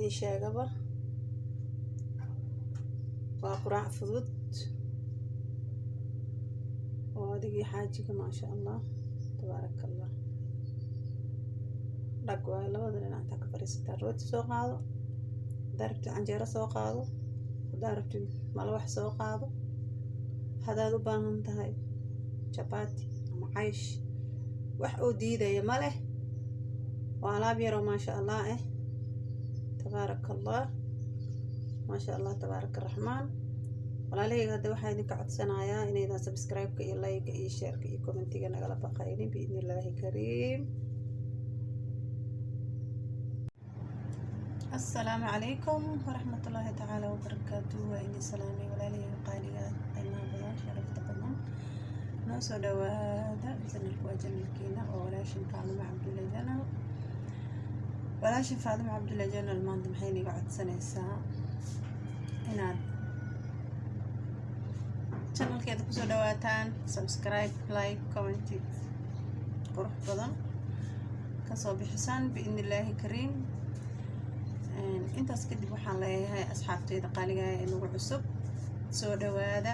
idin sheegaba waa quraac fudud oo adigii xaajiga maasha allah tabaaraka allah. dhag waa labada dhinac ka fariisataa. rooti soo qaado, haddaad rabtid canjeero soo qaado, haddaad rabtid malawax soo qaado, haddaad u baahan tahay jabaati ama caysh wax oo diidaya ma leh. waa alaab yaroo maasha allah tabaaraka allah, maasha allah tabaaraka raxmaan. walaalahayga hadda waxaa idinka codsanayaa inaydan subscribe-ka iyo like-ga iyo share-ka iyo commentiga nagala baqaynin biidnillaahi kariim. السلام عليكم ورحمة الله تعالى وبركاته. وإني سلامي ولالي وقالي أيما بلا شرفت بنا نوسو دوادا بزن الكواجن الكينا وولاشن فاطمة عبد الله جنال ولاشن فاطمة عبد الله جنال الماضي محيني قعد سنة ساعة هنا channel كده كسو دواتان سبسكرايب لايك كومنتي قروح بدن كسو بحسان بإذن الله كريم. intaas kadib waxaan leeyahay asxaabteyda qaaliga ah ee nagu cusub soo dhawaada.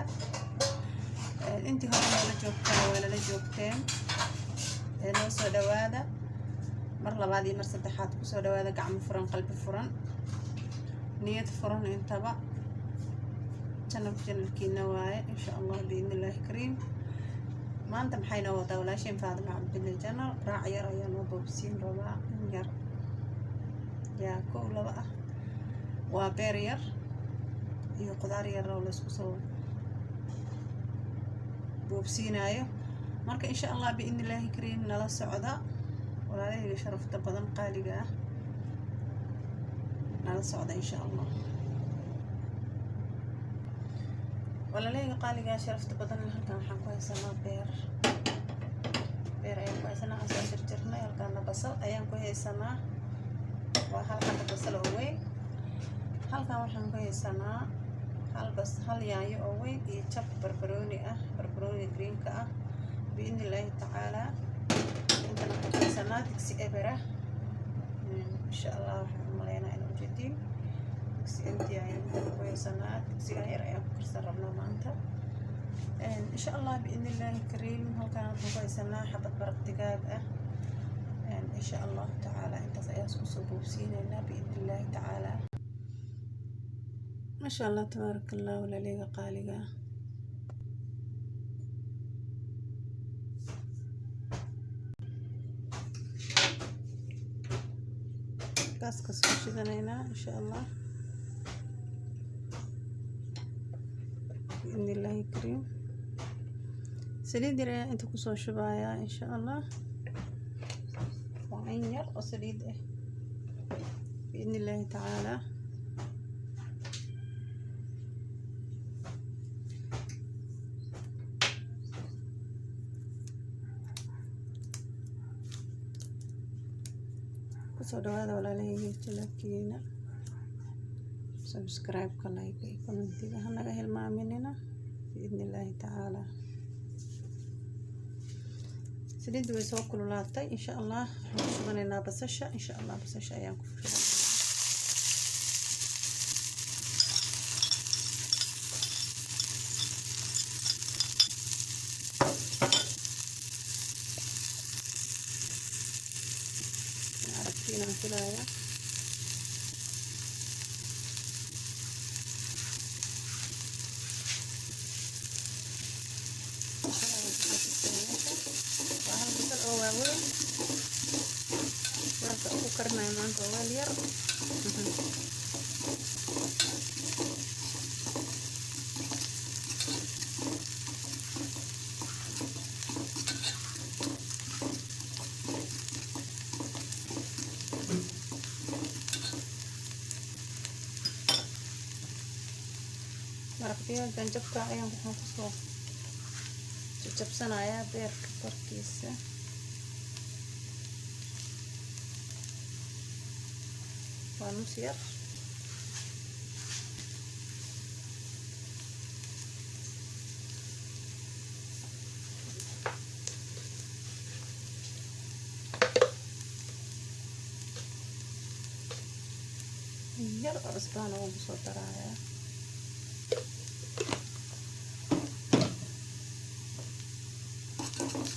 intii hore nala joogtaan waa nala joogteen, noo soo dhawaada mar labaad iyo mar saddexaad ku soo dhawaada. gacmo furan, qalbi furan, niyad furan intaba. channelkiina waaye insha allah biidnillaahi kariim. maanta maxay noo wadaa walaasheen Faadimo Cabdulle Janal. raac yar ayaa noo boobsiin rabaa yar yaa kow laba ah. waa beer yar iyo qudaar yar oo la isku soo boobsiinayo. marka insha allah biidnillaahi kariim nala socda walaalahayga sharafta badan qaaliga ah, nala socda insha allah. walaalahayga qaaliga ah sharafta badan halkan waxaan ku haysanaa beer ayaan ku haysanaa. aan soo jarjarnay. halkaana basal ayaan ku haysanaa, waa hal xabba basal oo weyn. halkan waxaan ku haysanaa hal yaanyo oo weyn iyo jab barbarooni ah, barbarooni greenka ah biidnillaahi tacaalaa. intana waxaan ku haysanaa digsi eber ah insha allah. waxaan umaleynaa inuu ujeediin digsi intii ayaan ku haysanaa. digsigan yar ayaan ku karsan rabnaa maanta insha allah biidnillaahi kariim. halkan waxaan ku haysanaa xabad baraq digaag ah insha allah tacaala. intaas ayaan isku soo boobsiinaynaa biidnillaahi tacaalaa. ما شاء الله تبارك الله ولا ليغا قاليغا. كاسكس وشدنينا ان شاء الله باذن الله الكريم. سليد انت كسو شبايا ان شاء الله وعين ير وسليد باذن الله تعالى. soo dhawaada walaalahayga channelkiina. subscribe-ka, like iyo commentiga hanaga hilmaaminina biidnillaahi tacaalaa. saliidda way soo kululaatay insha allah. waxaan ku shubanaynaa basasha insha allah. basasha ayaan ku shubanaynaa. filaya waxaan basal oo waaweyn warka ugu karinayo maanta waa weel yar. maraqdiga ganjabka ayaan waxaan kusoo jabsanayaa beerka korkiisa. waa nus yar. yar oo cusbaan oo ku soo darayaa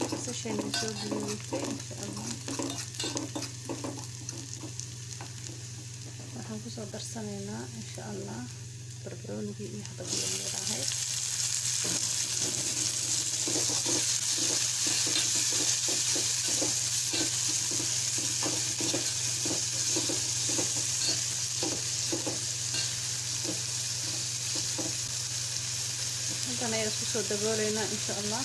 basasheena soo guduutay insha Allah. waxaan ku soo darsanaynaa insha Allah barbaroonigii iyo xabadii leedahay. intaan ayaa isku soo dabooleynaa insha Allah.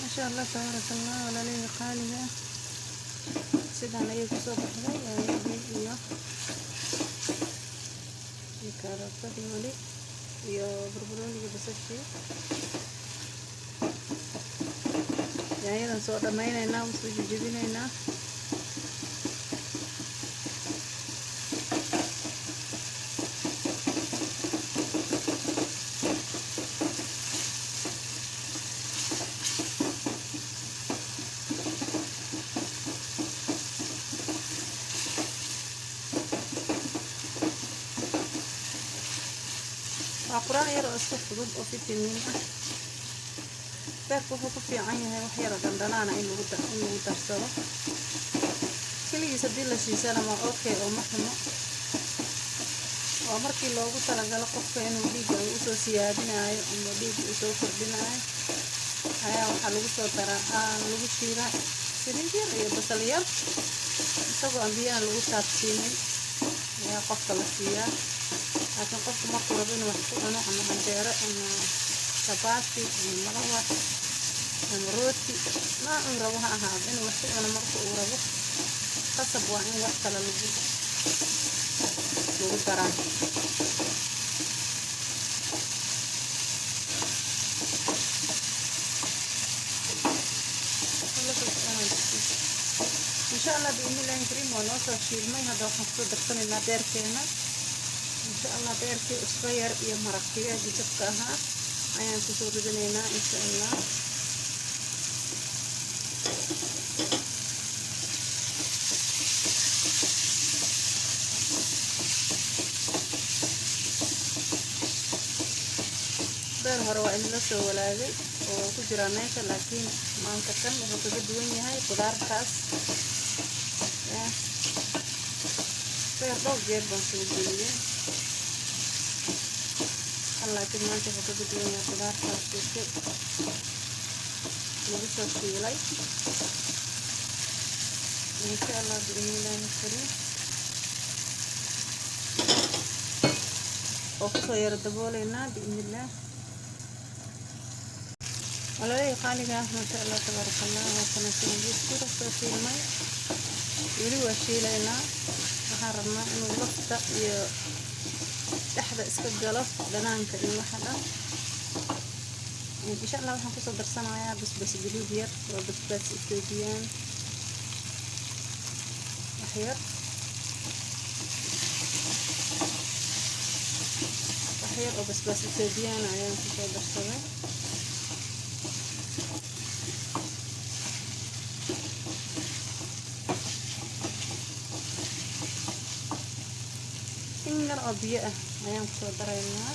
ما شاء الله تبارك الله ولا لي قالية sidaan ayay ku soo baxday iyo karootadii wali iyo barbarooniga basashii yaanyadan soo dhammaynaynaa soo jijibinaynaa. quraan yar oo iska fudud oo fitamiin ah. beerku wuxuu ku fiican yahay wax yar dandanaana in lagu darsado. kaligiis haddii la siisana ma okay oo ma xumo. waa markii loogu talagalo qofka inuu dhiigga usoo siyaadinayo ama dhiigga usoo kordhinayo ayaa waxaa lagu soo daraa lagu shiidaa saliid yar iyo basal yar isagoo aan biyaha lagu taabsiinin ayaa qofka la siiyaa. laakiin qofku markuu rabo inuu wax ku cuno ama canjeero ama chapati ama malawax ama rooti nooc rabo ha ahaado inuu wax ku cuno marka uu rabo qasab waa in wax kale lagu daraa. insha Allah biidhnillaahi kariim waa noo soo shiilmay. hadda waxaan kusoo darsanaynaa beerkeena insha Allah. beerkii usba yar iyo maraqii jajabka ahaa ayaan kusoo ridinaynaa insha Allah. beer hore waa in la soo walaagay oo ku jira meesha, laakiin maanta kan wuxuu kaga duwan yahay qudaartaas. beer dhowr jeer baan soo geliyay laakiin maanta wuxuu kaga duwan yahay qudaartaas lagu soo shiilay insha Allah biidhnillaahi kariim. oo kusoo yara dabooleynaa biidhnillah. walaalay qaaliga ah ma sha Allah tabaaraka Allah. waa kana soo shiilmay weli waa shiilaynaa. waxaan rabnaa inuu lafta iyo dhexda iska galo dhanaanka iyo waxa dhan. insha Allah waxaan kusoo darsanayaa basbas gaduud yar waa basbaas Ethiopian wax yar oo basbaas Ethiopian ayaan kusoo darsaday. in yar oo biyo ah ayaan kusoo daraynaa.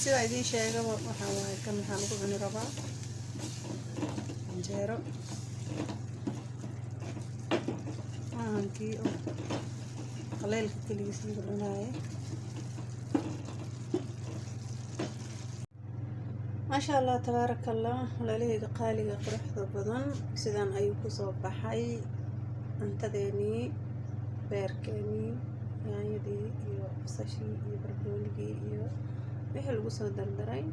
sida idiin sheegaba waxaa waaye kan waxaa lagu cuni rabaa canjeero maahankii oo qaleylka keligiis lagu cunaaye. ما شاء الله تبارك الله. walaalahayga qaaliga quruxda badan sidaan ayuu kusoo baxay cuntadeenii beerkeenii yaanyadii iyo basashii iyo barbaroonigii iyo wixii lagu soo dardaray.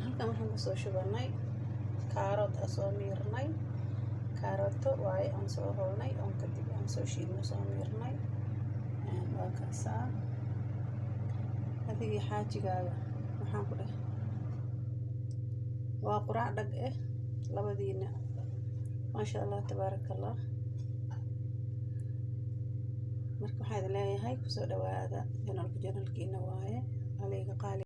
halkan waxaan kusoo shubanay kaarot aan soo miirnay. kaarooto waaye aan soo holnay oon kadib aan soo shiidno soo miirnay. waa kaasaa adigii xaajigaaga waxaan ku dheh waa quraac dhag labadiina. ما شاء الله تبارك الله. marka waxaad leeyahay kusoo dhawaada janalkiina waaye alayga qaali.